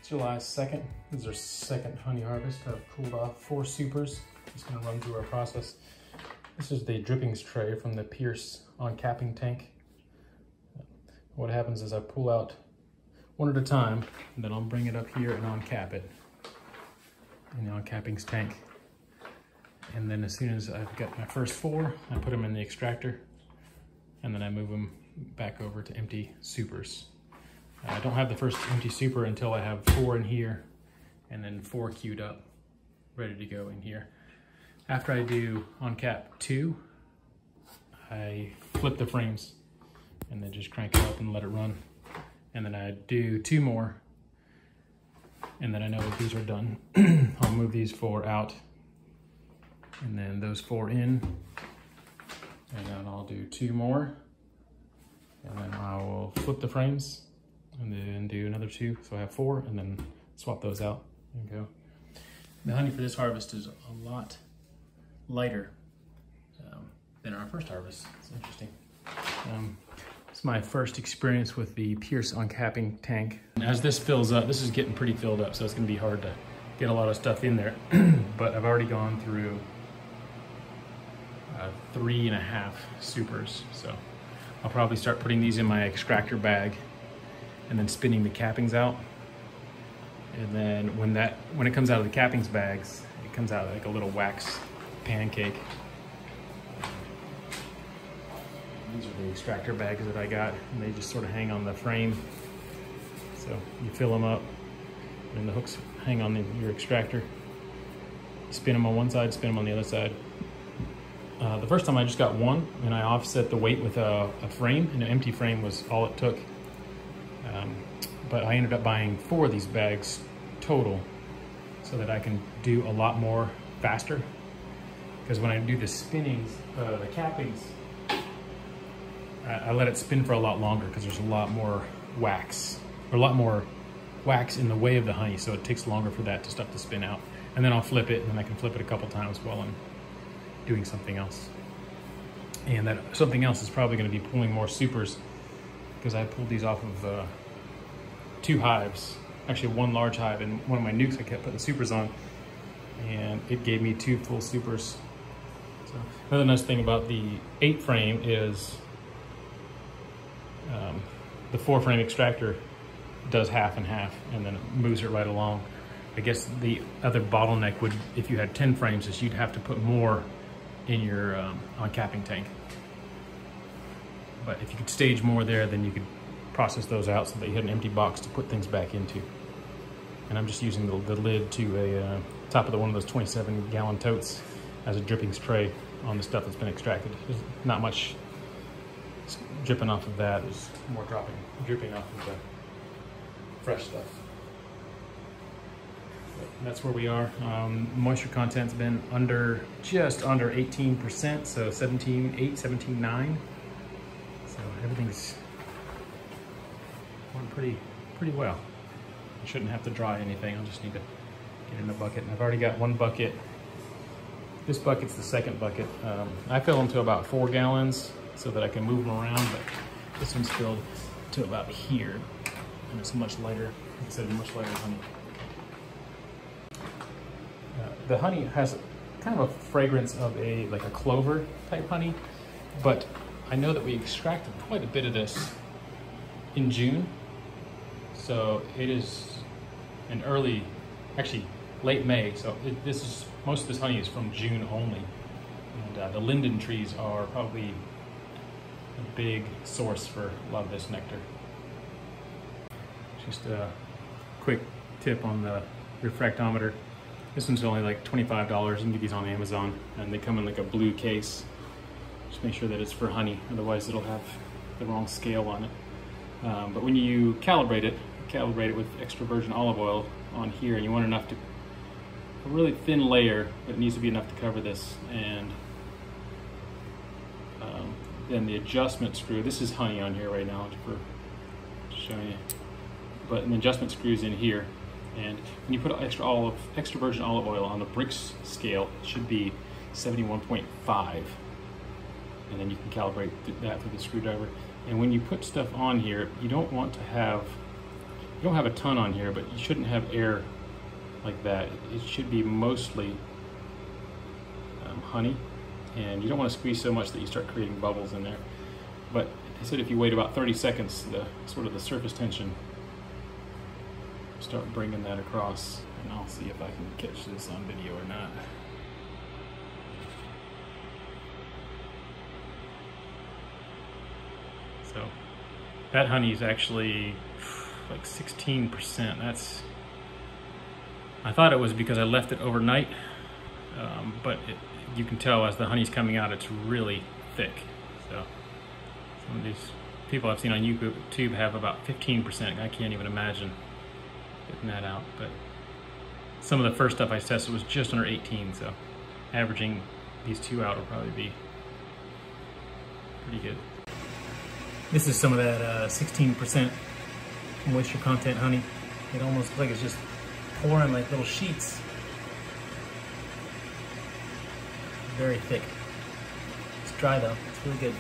July 2nd. This is our second honey harvest. I've cooled off 4 supers. Just gonna run through our process. This is the drippings tray from the Pierce on capping tank. What happens is I pull out one at a time, and then I'll bring it up here and on cap it in the on cappings tank. And then as soon as I've got my first 4, I put them in the extractor, and then I move them back over to empty supers. I don't have the first empty super until I have 4 in here, and then 4 queued up, ready to go in here. After I do on cap 2, I flip the frames and then just crank it up and let it run. And then I do 2 more, and then I know that these are done. I'll move these 4 out, and then those 4 in, and then I'll do 2 more, and then I will flip the frames and then do another 2. So I have 4, and then swap those out and go. The honey for this harvest is a lot lighter than our first harvest. It's interesting. It's my first experience with the Pierce on capping tank. And as this fills up, this is getting pretty filled up, so it's gonna be hard to get a lot of stuff in there. But I've already gone through 3.5 supers. So I'll probably start putting these in my extractor bag and then spinning the cappings out. And then when it comes out of the cappings bags, it comes out like a little wax pancake. These are the extractor bags that I got, and they just sort of hang on the frame. So you fill them up, and the hooks hang on your extractor. Spin them on one side, spin them on the other side. The first time I just got 1, and I offset the weight with a frame, and an empty frame was all it took. But I ended up buying 4 of these bags total, so that I can do a lot more faster. Because when I do the spinnings, the cappings, I let it spin for a lot longer because there's a lot more wax, or a lot more wax in the way of the honey, so it takes longer for that stuff to spin out. And then I'll flip it, and then I can flip it a couple times while I'm doing something else. And that something else is probably going to be pulling more supers, because I pulled these off of 2 hives, actually 1 large hive, and one of my nukes I kept putting supers on, and it gave me 2 full supers. So another nice thing about the 8 frame is the 4 frame extractor does half and half, and then it moves it right along. I guess the other bottleneck would, if you had 10 frames, is you'd have to put more in your on capping tank. But if you could stage more there, then you could process those out so that you had an empty box to put things back into. And I'm just using the lid to a top of one of those 27-gallon totes as a drippings tray on the stuff that's been extracted. There's not much dripping off of that. There's more dripping off of the fresh stuff. But that's where we are. Moisture content's been just under 18%, so 17.8, 17.9. So everything's going pretty well. I shouldn't have to dry anything. I'll just need to get in the bucket. And I've already got 1 bucket. This bucket's the second bucket. I fill them to about 4 gallons so that I can move them around, but this one's filled to about here, and it's much lighter. Like I said, much lighter honey. The honey has kind of a fragrance of like a clover type honey, but I know that we extracted quite a bit of this in June. So it is an actually late May. So most of this honey is from June only. And the linden trees are probably a big source for a lot of this nectar. Just a quick tip on the refractometer. This one's only like $25. You can get these on Amazon, and they come in like a blue case. Just make sure that it's for honey, otherwise it'll have the wrong scale on it. But when you calibrate it with extra virgin olive oil on here, and you want enough to, a really thin layer, but it needs to be enough to cover this. And then the adjustment screw, this is honey on here right now for showing you, but an adjustment screw's in here. And when you put extra virgin olive oil on the Brix scale, it should be 71.5. And then you can calibrate that through the screwdriver. And when you put stuff on here, you don't want to have You don't have a ton on here, but you shouldn't have air like that. It should be mostly honey, and you don't want to squeeze so much that you start creating bubbles in there. But they said if you wait about 30 seconds, the surface tension start bringing that across. And I'll see if I can catch this on video or not. So that honey is actually like 16%. I thought it was because I left it overnight, but you can tell as the honey's coming out, it's really thick. So some of these people I've seen on YouTube have about 15%. I can't even imagine getting that out. But some of the first stuff I tested was just under 18, so averaging these two out will probably be pretty good. This is some of that 16% moisture content honey. It almost looks like it's just pouring like little sheets. Very thick. It's dry though, it's really good.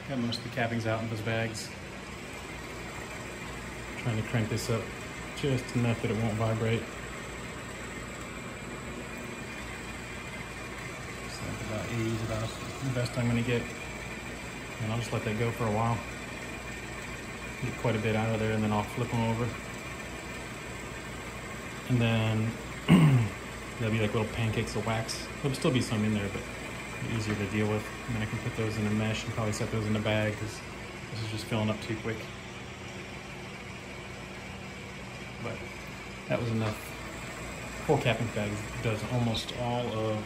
Got most of the cappings out in those bags. Trying to crank this up just enough that it won't vibrate. So about 80 is about the best I'm gonna get. And I'll just let that go for a while. Get quite a bit out of there and then I'll flip them over. And then there'll be like little pancakes of wax. There'll still be some in there, but easier to deal with. And then I can put those in a mesh and probably set those in a bag because this is just filling up too quick. But that was enough. 4 capping bags does almost all of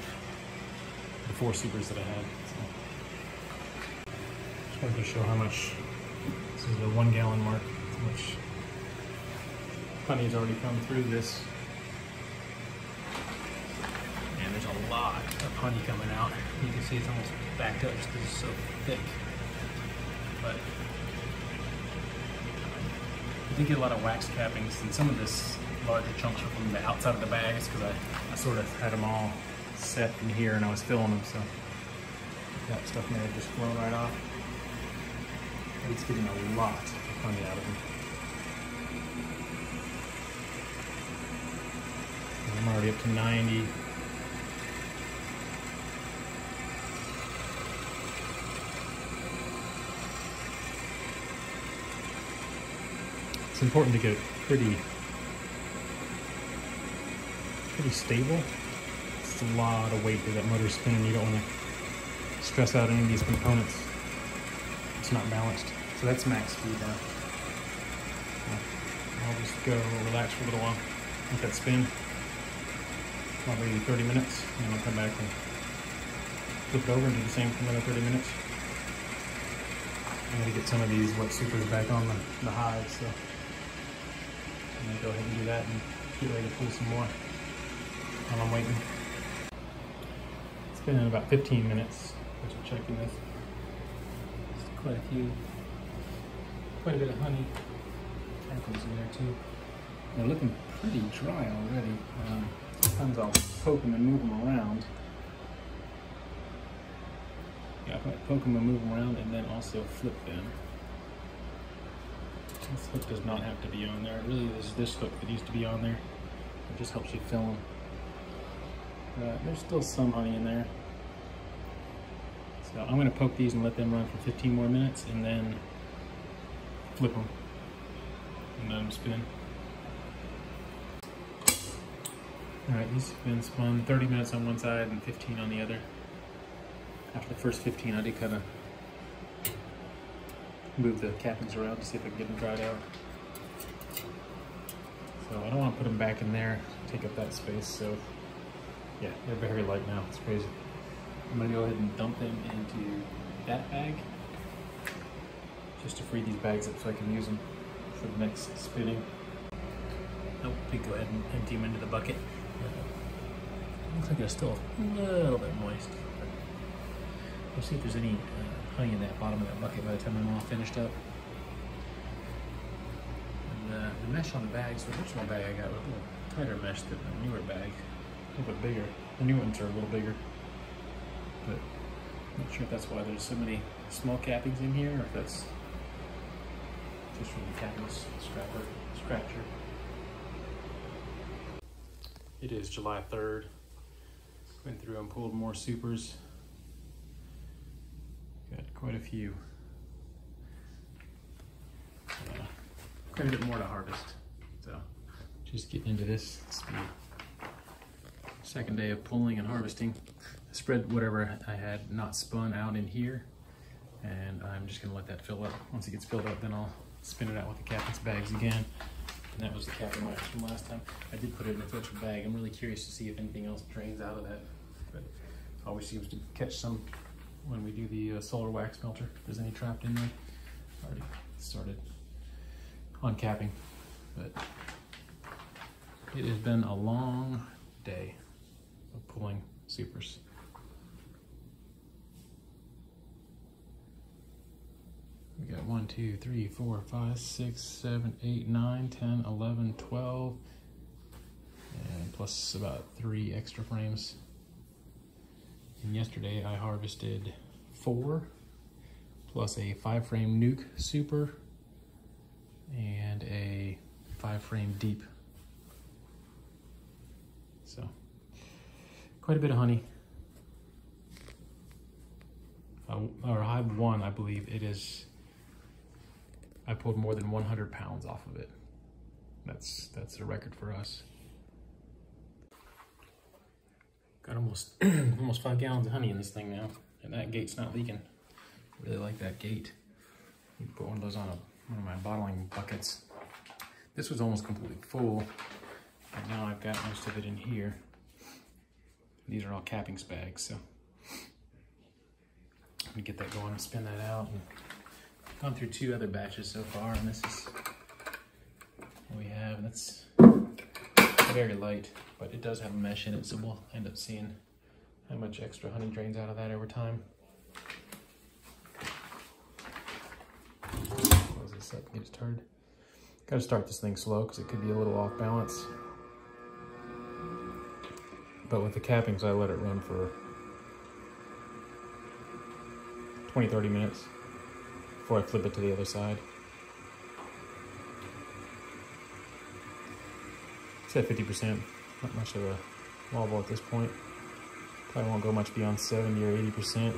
the 4 supers that I had. So just wanted to show how much, this is the 1 gallon mark, how much honey has already come through this. And there's a lot of honey coming out. You can see it's almost backed up just because it's so thick. But you did get a lot of wax cappings, and some of this larger chunks were from the outside of the bags because I sort of had them all set in here and I was filling them, so that stuff may have just flown right off. But it's getting a lot of honey out of them. And I'm already up to 90. It's important to get it pretty stable. It's a lot of weight that that motor's spinning. You don't want to stress out any of these components. It's not balanced. So that's max speed now. I'll just go relax for a little while. Let that spin. Probably 30 minutes. And then I'll come back and flip it over and do the same for another 30 minutes. I'm going to get some of these wet supers back on the hive. So I'm going to go ahead and do that and get ready to pull some more while I'm waiting. It's been about 15 minutes as we're checking this. Just quite a bit of honey. Apples in there too. They're looking pretty dry already. Sometimes I'll poke them and move them around. Yeah, I might poke them and move them around and then also flip them. This hook does not have to be on there. It really is this hook that needs to be on there. It just helps you fill them. There's still some honey in there. So I'm going to poke these and let them run for 15 more minutes and then flip them and let them spin. Alright, these have been spun 30 minutes on one side and 15 on the other. After the first 15, I did kind of move the cappings around to see if I can get them dried out. So I don't want to put them back in there, take up that space. So yeah, they're very light now. It's crazy. I'm gonna go ahead and dump them into that bag just to free these bags up so I can use them for the next spinning. Nope, we go ahead and empty them into the bucket. Looks like they're still a little bit moist. We'll see if there's any honey in that bottom of that bucket by the time I'm all finished up. And the mesh on the bags, the original bag I got was a little tighter mesh than the newer bag. A little bit bigger. The new ones are a little bigger. But I'm not sure if that's why there's so many small cappings in here, or if that's just from the cappings scratcher. It is July 3rd. Went through and pulled more supers. Got quite a few. Quite a bit more to harvest. So just getting into this. It's the second day of pulling and harvesting. I spread whatever I had not spun out in here, and I'm just gonna let that fill up. Once it gets filled up, then I'll spin it out with the cappings bags again. And that was the capping wax from last time. I did put it in a filter bag. I'm really curious to see if anything else drains out of that. But it always seems to catch some when we do the solar wax melter. If there's any trapped in there. Already started on capping, but it has been a long day of pulling supers. We got 1, 2, 3, 4, 5, 6, 7, 8, 9, 10, 11, 12, and plus about 3 extra frames. And yesterday I harvested 4, plus a 5-frame nuke super, and a 5-frame deep. So, quite a bit of honey. Our hive 1, I believe it is, I pulled more than 100 pounds off of it. That's a record for us. Got almost 5 gallons of honey in this thing now, and that gate's not leaking. I really like that gate. You can put one of those on one of my bottling buckets. This was almost completely full, and now I've got most of it in here. These are all cappings bags, so I'm gonna get that going and spin that out. And gone through 2 other batches so far, and this is what we have, and that's very light, but it does have a mesh in it, so we'll end up seeing how much extra honey drains out of that over time. Close this up and get it started. Gotta start this thing slow because it could be a little off balance. But with the cappings, I let it run for 20-30 minutes before I flip it to the other side. It's at 50%, not much of a wobble at this point. Probably won't go much beyond 70 or 80%.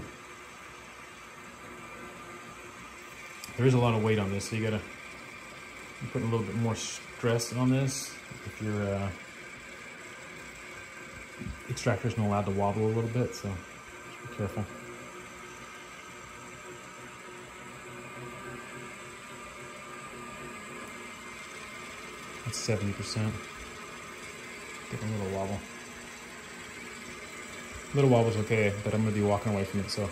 There is a lot of weight on this, so you're putting a little bit more stress on this if your extractor isn't allowed to wobble a little bit, so just be careful. That's 70%. Getting a little wobble. Little wobble's okay, but I'm gonna be walking away from it, so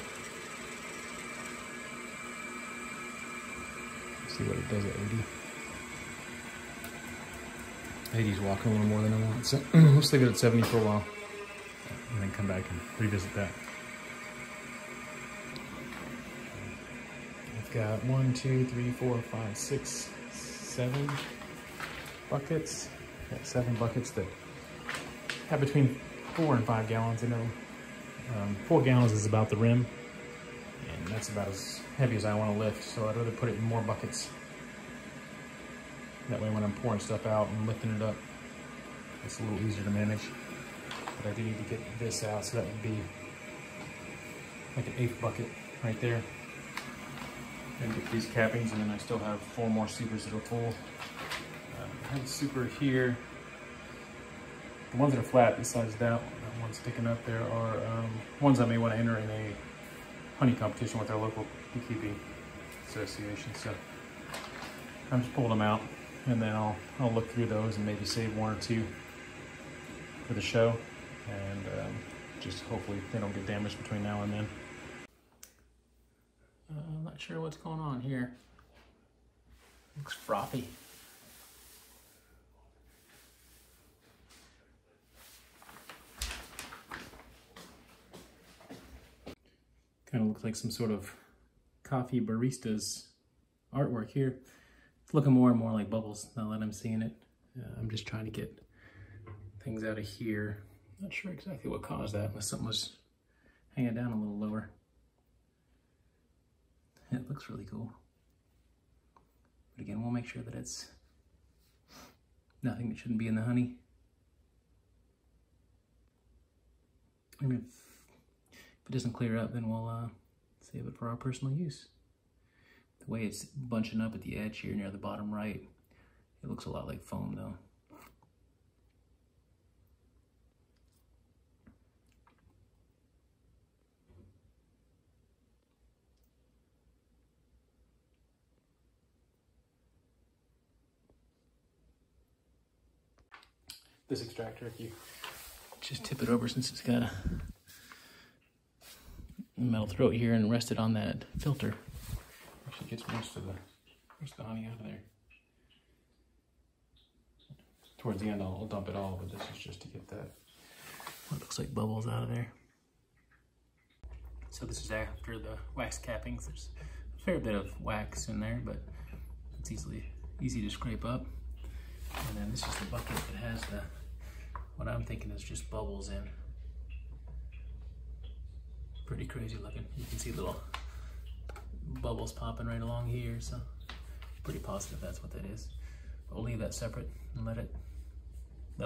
let's see what it does at 80. 80's walking a little more than I want, so let's leave it at 70 for a while, and then come back and revisit that. I've got 1, 2, 3, 4, 5, 6, 7 buckets. Got 7 buckets that have between 4 and 5 gallons in them. 4 gallons is about the rim, and that's about as heavy as I want to lift, so I'd rather put it in more buckets. That way when I'm pouring stuff out and lifting it up, it's a little easier to manage. But I do need to get this out, so that would be like an 8th bucket right there. And get these cappings, and then I still have 4 more supers that are full. I have a super here. The ones that are flat, besides that one sticking up there, are ones I may want to enter in a honey competition with our local beekeeping association. So I'm just pulling them out, and then I'll look through those and maybe save one or two for the show, and just hopefully they don't get damaged between now and then. I'm not sure what's going on here. Looks frothy. Kind of looks like some sort of coffee barista's artwork here. It's looking more and more like bubbles now that I'm seeing it. I'm just trying to get things out of here. Not sure exactly what caused that, unless something was hanging down a little lower. It looks really cool. But again, we'll make sure that it's nothing that shouldn't be in the honey. And if it doesn't clear up, then we'll save it for our personal use. The way it's bunching up at the edge here near the bottom right, it looks a lot like foam though. This extractor, if you just tip it over, since it's got a metal throat here and rest it on that filter, actually gets most of the honey out of there. Towards the end I'll dump it all, but this is just to get that, what looks like bubbles out of there. So this is after the wax cappings. There's a fair bit of wax in there, but it's easy to scrape up. And then this is the bucket that has the, what I'm thinking is just bubbles in. Pretty crazy looking. You can see little bubbles popping right along here, so pretty positive that's what that is. But we'll leave that separate and let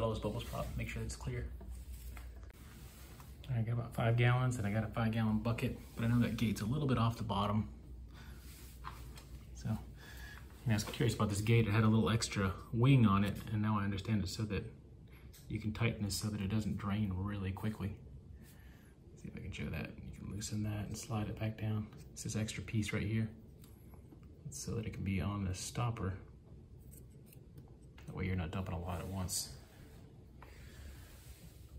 all those bubbles pop, make sure it's clear. I got about 5 gallons, and I got a 5-gallon bucket, but I know that gate's a little bit off the bottom. So I was curious about this gate. It had a little extra wing on it, and now I understand it so that you can tighten this so that it doesn't drain really quickly. Let's see if I can show that. You can loosen that and slide it back down. It's this extra piece right here. It's so that it can be on the stopper. That way you're not dumping a lot at once.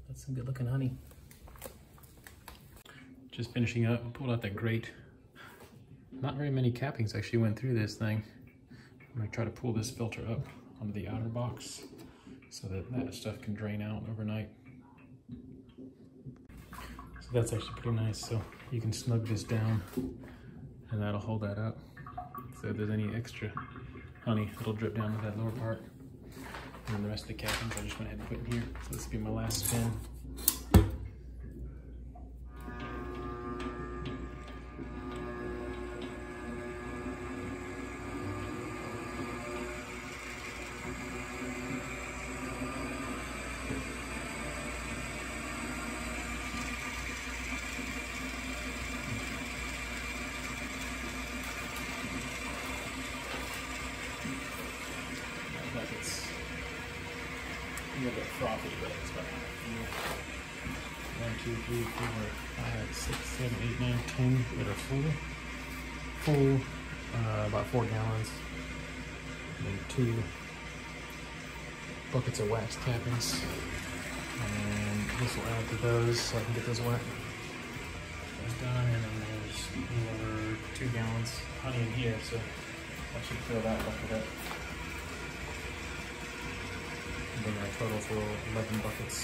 That's some good looking honey. Just finishing up, I pulled out that grate. Not very many cappings actually went through this thing. I'm gonna try to pull this filter up onto the outer box so that that stuff can drain out overnight. So that's actually pretty nice. So you can snug this down and that'll hold that up. So if there's any extra honey, it'll drip down to that lower part. And then the rest of the cappings I just went ahead and put in here. So this will be my last spin. It's a little bit frothy, but it's about 1, 2, 3, 4, 5, 6, 7, 8, 9, 10 that are full, about 4 gallons, and then 2 buckets of wax cappings, and this will add to those so I can get those wet. That's done, and then there's another 2 gallons of honey in here, so I should fill that bucket up. Bring our total for 11 buckets.